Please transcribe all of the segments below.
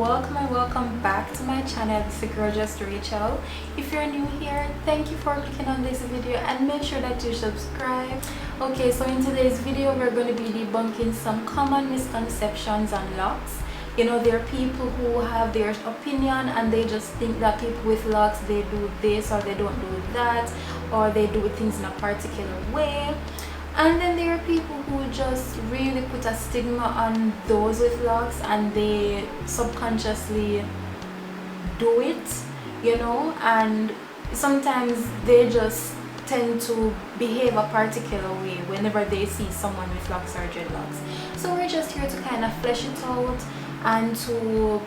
welcome and welcome back to my channel. This is girl JustReachel. If you're new here, thank you for clicking on this video and make sure that you subscribe. Okay, so in today's video we're going to be debunking some common misconceptions on Locs. You know, there are people who have their opinion and they just think that people with Locs, they do this or they don't do that, or they do things in a particular way. And then there are people who just really put a stigma on those with Locs and they subconsciously do it, you know, and sometimes they just tend to behave a particular way whenever they see someone with Locs or dreadlocks. So we're just here to kind of flesh it out and to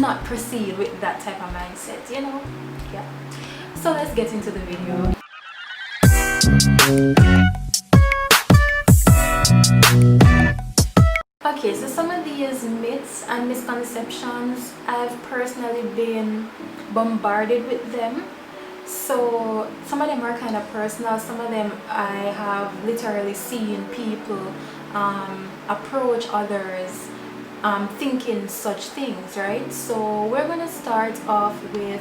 not proceed with that type of mindset, you know. Yeah, so let's get into the video. Okay, so some of these myths and misconceptions, I've personally been bombarded with them. So some of them are kind of personal, some of them I have literally seen people approach others thinking such things, right? So we're going to start off with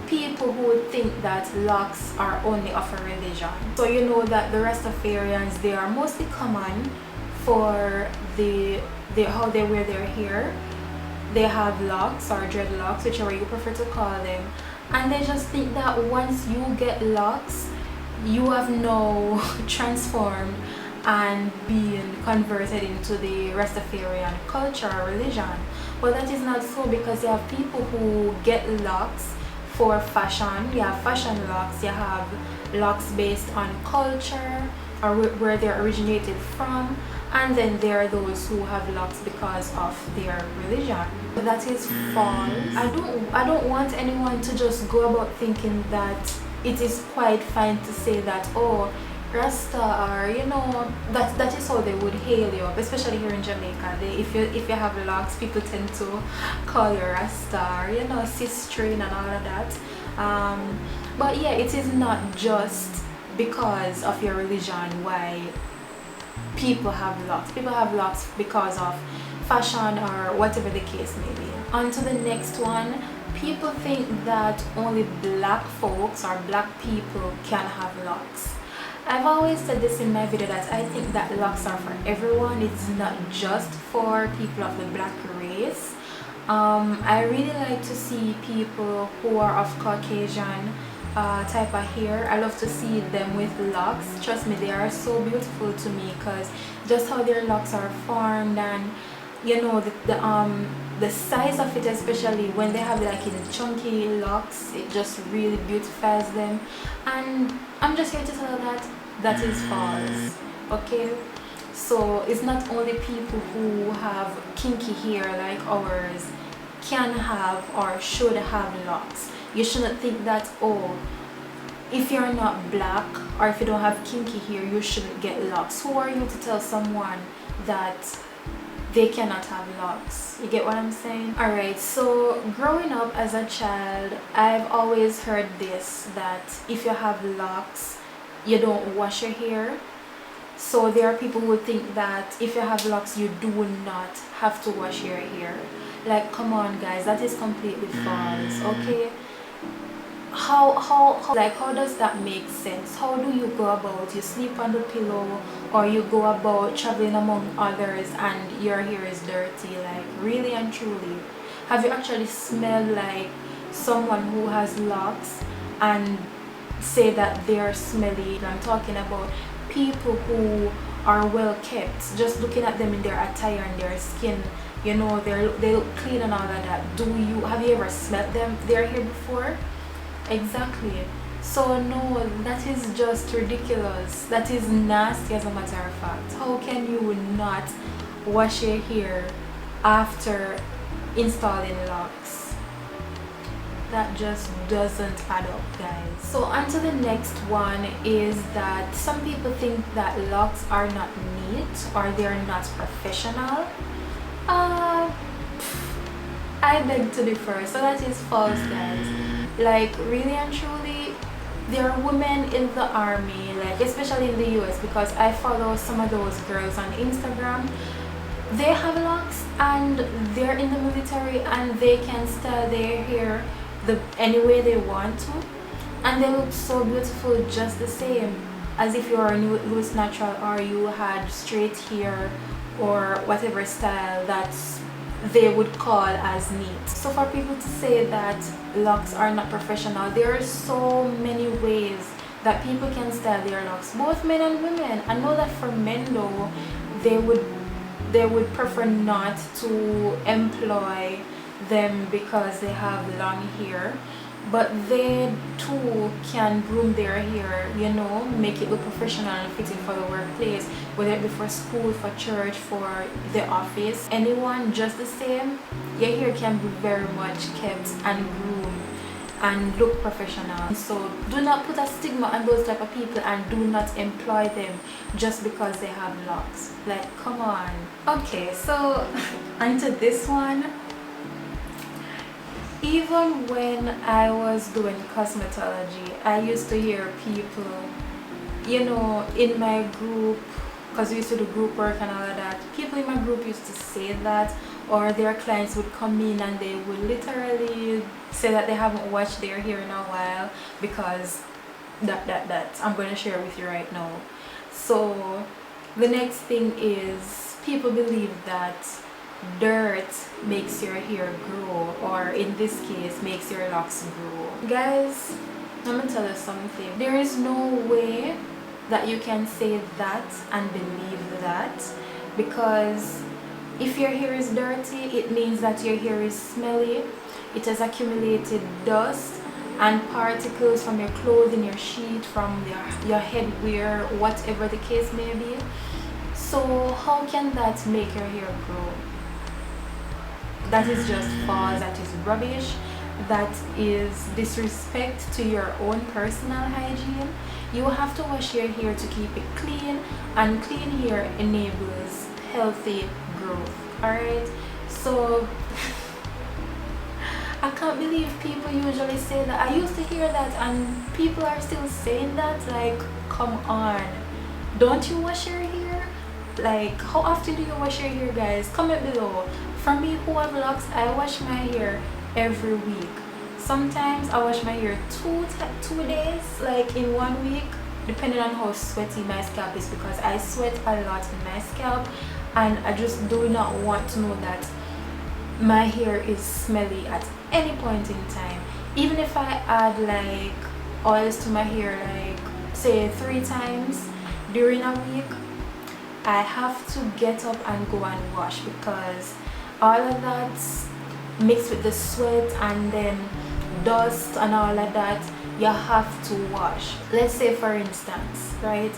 people who would think that Locs are only of a religion. So you know that the Rastafarians, they are mostly common for how they wear their hair. They have locks or dreadlocks, whichever you prefer to call them, and they just think that once you get locks, you have now transformed and being converted into the Rastafarian culture or religion. But that is not so, because you have people who get locks for fashion. You have fashion locks, you have locks based on culture or where they're originated from, and then there are those who have locks because of their religion. But that is false. I don't want anyone to just go about thinking that it is quite fine to say that, oh, Rasta, or you know, that is how they would hail you up, especially here in Jamaica. If you have locks, people tend to call you Rasta, or you know, sister and all of that. But yeah, it is not just because of your religion why people have locks. People have locks because of fashion or whatever the case may be. On to the next one. People think that only black folks or black people can have locks. I've always said this in my video that I think that locks are for everyone. It's not just for people of the black race. I really like to see people who are of Caucasian type of hair. I love to see them with locks. Trust me, they are so beautiful to me, because just how their locks are formed, and you know, the size of it, especially when they have like in chunky locks, it just really beautifies them. And I'm just here to tell you that is false. Okay, so it's not only people who have kinky hair like ours can have or should have locks. You shouldn't think that, oh, if you're not black or if you don't have kinky hair, you shouldn't get locks. Who are you to tell someone that they cannot have locks? You get what I'm saying? Alright, so growing up as a child, I've always heard this, that if you have locks, you don't wash your hair. So there are people who think that if you have locks, you do not have to wash your hair. Like, come on guys, that is completely false. Okay, how does that make sense? How do you go about, you sleep on the pillow, or you go about traveling among others and your hair is dirty? Like, really and truly, have you actually smelled like someone who has locks and say that they are smelly? I'm talking about people who are well kept. Just looking at them in their attire and their skin, you know, they look clean and all of that. Have you ever smelled their hair before? Exactly. So no, that is just ridiculous. That is nasty, as a matter of fact. How can you not wash your hair after installing locks? That just doesn't add up, guys. So on to the next one is that some people think that locks are not neat or they're not professional. I beg to differ. So that is false, guys. Like, really and truly, there are women in the army, like especially in the US, because I follow some of those girls on Instagram. they have locks and they're in the military and they can style their hair any way they want to, and they look so beautiful just the same as if you are a loose natural or you had straight hair or whatever style that they would call as neat. So for people to say that locks are not professional, there are so many ways that people can style their locks, both men and women. I know that for men though, they would prefer not to employ them because they have long hair, but they too can groom their hair, you know, make it look professional and fitting for the workplace, whether it be for school, for church, for the office, anyone, just the same. Your hair can be very much kept and groomed and look professional. So do not put a stigma on those type of people and do not employ them just because they have locks. Like, come on. Okay, so onto this one. Even when I was doing cosmetology, I used to hear people, you know, in my group, because we used to do group work and all of that, people in my group used to say that, or their clients would come in and they would literally say that they haven't washed their hair in a while because that I'm going to share with you right now. So the next thing is, people believe that dirt makes your hair grow, or in this case makes your locks grow. Guys, let me tell you something. There is no way that you can say that and believe that, because if your hair is dirty, it means that your hair is smelly. It has accumulated dust and particles from your clothing, your sheet, from your headwear, whatever the case may be. So how can that make your hair grow? That is just false, that is rubbish, that is disrespect to your own personal hygiene. You have to wash your hair to keep it clean, and clean hair enables healthy growth. Alright, so I can't believe people usually say that. I used to hear that and people are still saying that. Like, come on, don't you wash your hair? Like, how often do you wash your hair, guys? Comment below. For me, who have locks, I wash my hair every week. Sometimes I wash my hair two days, like in 1 week, depending on how sweaty my scalp is, because I sweat a lot in my scalp and I just do not want to know that my hair is smelly at any point in time. Even if I add like oils to my hair, like say 3 times during a week, I have to get up and go and wash, because all of that mixed with the sweat and then dust and all of that, you have to wash. Let's say for instance, right,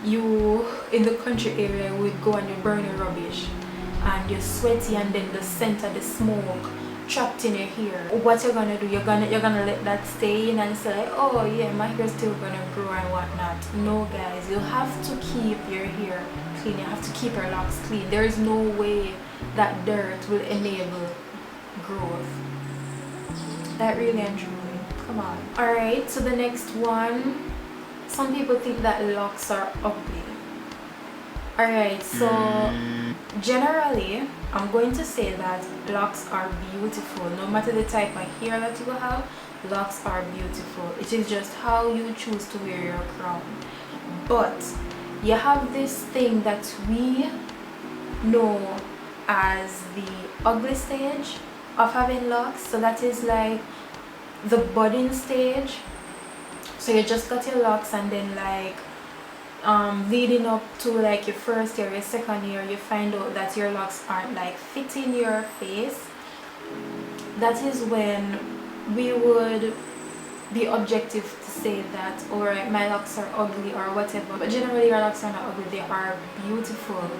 you in the country area would go and you burn your rubbish and you're sweaty, and then the scent of the smoke trapped in your hair. What you're gonna do, you're gonna let that stay in and say like, oh yeah, my hair's still gonna grow and whatnot. No guys, you have to keep your hair clean. You have to keep your locks clean. There is no way that dirt will enable growth. That really and truly, come on. Alright, so the next one, some people think that locks are ugly. Alright, so generally I'm going to say that locks are beautiful. No matter the type of hair that you have, locks are beautiful. It is just how you choose to wear your crown. But you have this thing that we know as the ugly stage of having locks. So that is like the budding stage. So you just got your locks, and then like leading up to like your first year, your second year, you find out that your locks aren't like fitting your face. That is when we would be objective to say that, alright, my locks are ugly or whatever. But generally your locks are not ugly, they are beautiful.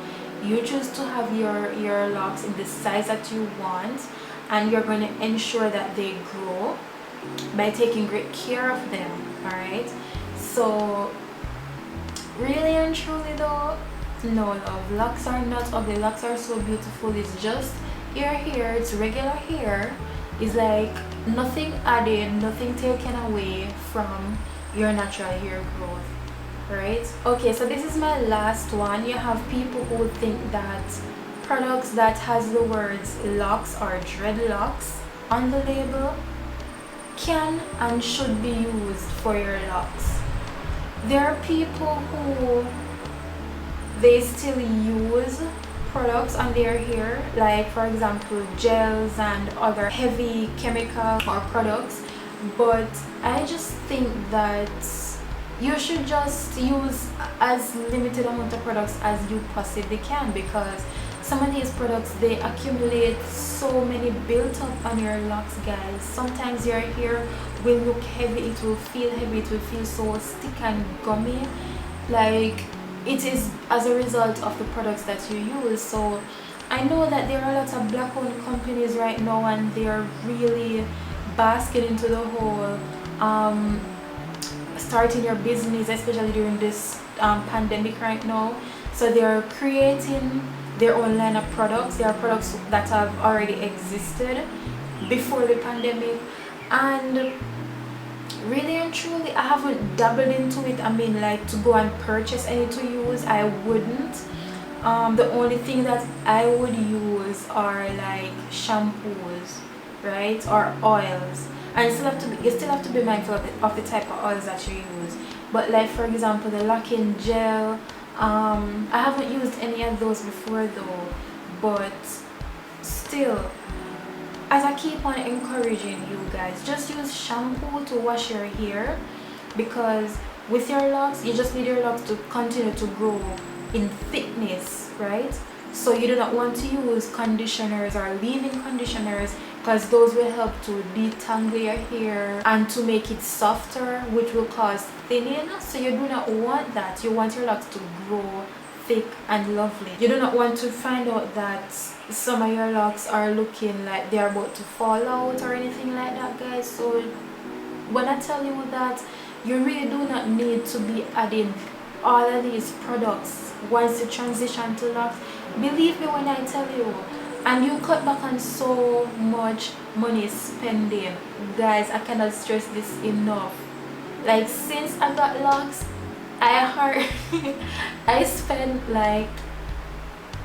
You choose to have your locks in the size that you want, and you're going to ensure that they grow by taking great care of them. Alright, so really and truly though, no love, locks are not ugly. Locks are so beautiful. It's just your hair, it's regular hair. It's like nothing added, nothing taken away from your natural hair growth. Right? Okay, so this is my last one. You have people who think that products that has the words locks or dreadlocks on the label can and should be used for your locks. There are people who they still use products on their hair, like for example gels and other heavy chemical or products, but I just think that you should just use as limited amount of products as you possibly can, because some of these products, they accumulate so many built up on your locks, guys. Sometimes your hair will look heavy, it will feel heavy, it will feel so stick and gummy, like it is as a result of the products that you use. So I know that there are lots of black owned companies right now, and they are really basking into the whole starting your business, especially during this pandemic right now. So they're creating their own line of products. There are products that have already existed before the pandemic, and really and truly I haven't dabbled into it. I mean, like, to go and purchase any to use, I wouldn't. The only thing that I would use are like shampoos, right, or oils, and you still have to be mindful of the type of oils that you use. But like for example the lock-in gel, I haven't used any of those before though, but still, as I keep on encouraging you guys, just use shampoo to wash your hair, because with your locks, you just need your locks to continue to grow in thickness, right? So you do not want to use conditioners or leave-in conditioners, because those will help to detangle your hair and to make it softer, which will cause thinning. So you do not want that. You want your locks to grow thick and lovely. You do not want to find out that some of your locks are looking like they're about to fall out or anything like that, guys. So when I tell you that, you really do not need to be adding all of these products once you transition to locks. Believe me when I tell you, and you cut back on so much money spending, guys. I cannot stress this enough. Like, since I got locks, I spend like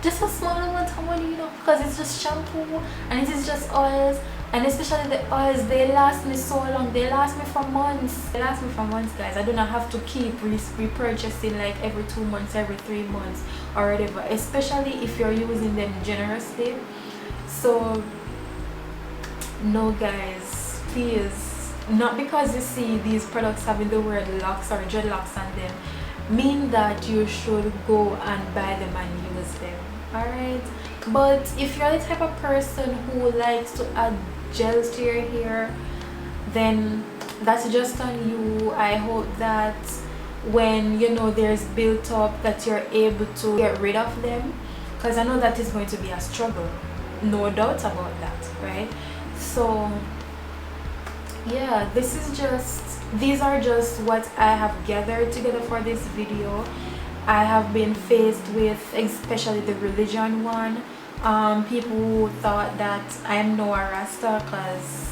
just a small amount of money, you know, because it's just shampoo and it is just oils, and especially the oils, they last me so long. They last me for months. They last me for months, guys. I do not have to keep repurchasing like every 2 months, every 3 months or whatever, especially if you're using them generously. So no, guys, please, not because you see these products having the word locks or dreadlocks on them mean that you should go and buy them and use them. Alright, but if you're the type of person who likes to add gels to your hair, then that's just on you. I hope that when you know there's built up, that you're able to get rid of them, because I know that is going to be a struggle, no doubt about that, right? So yeah, these are just what I have gathered together for this video. I have been faced with, especially the religion one, people who thought that I'm no Rasta because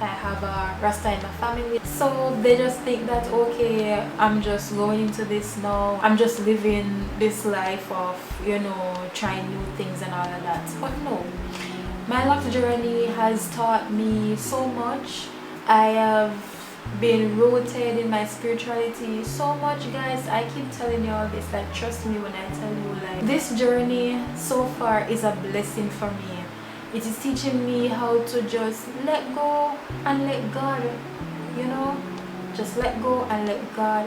I have a Rasta in my family. So they just think that, okay, I'm just going into this now, I'm just living this life of, you know, trying new things and all of that. But no, my lock journey has taught me so much. I have been rooted in my spirituality so much, guys. I keep telling you all this, like, trust me when I tell you, like, this journey so far is a blessing for me. It is teaching me how to just let go and let God, you know, just let go and let God.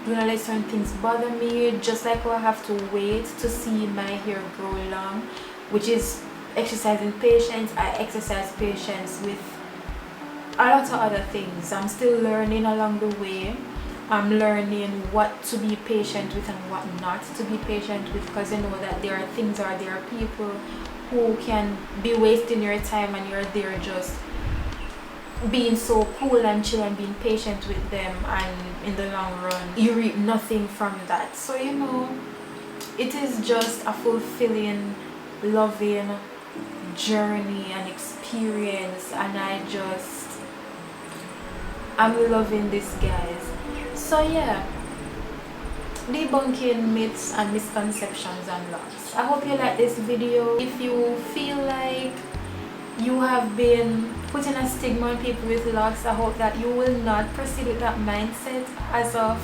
Do not let certain things bother me, just like how I have to wait to see my hair grow long, which is exercising patience. I exercise patience with a lot of other things. I'm still learning along the way. I'm learning what to be patient with and what not to be patient with, because you know that there are things, or there are people who can be wasting your time, and you're there just being so cool and chill and being patient with them, and in the long run you reap nothing from that. So you know, it is just a fulfilling, loving journey and experience, and I'm loving this, guys. So yeah, debunking myths and misconceptions on logs. I hope you like this video. If you feel like you have been putting a stigma on people with logs, I hope that you will not proceed with that mindset as of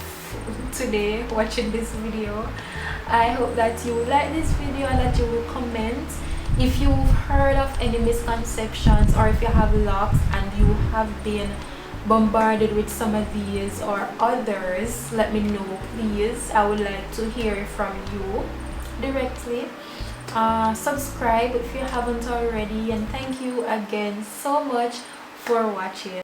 today watching this video. I hope that you will like this video and that you will comment if you've heard of any misconceptions, or if you have logs and you have been bombarded with some of these or others. Let me know, please. I would like to hear from you directly. Subscribe if you haven't already, and thank you again so much for watching.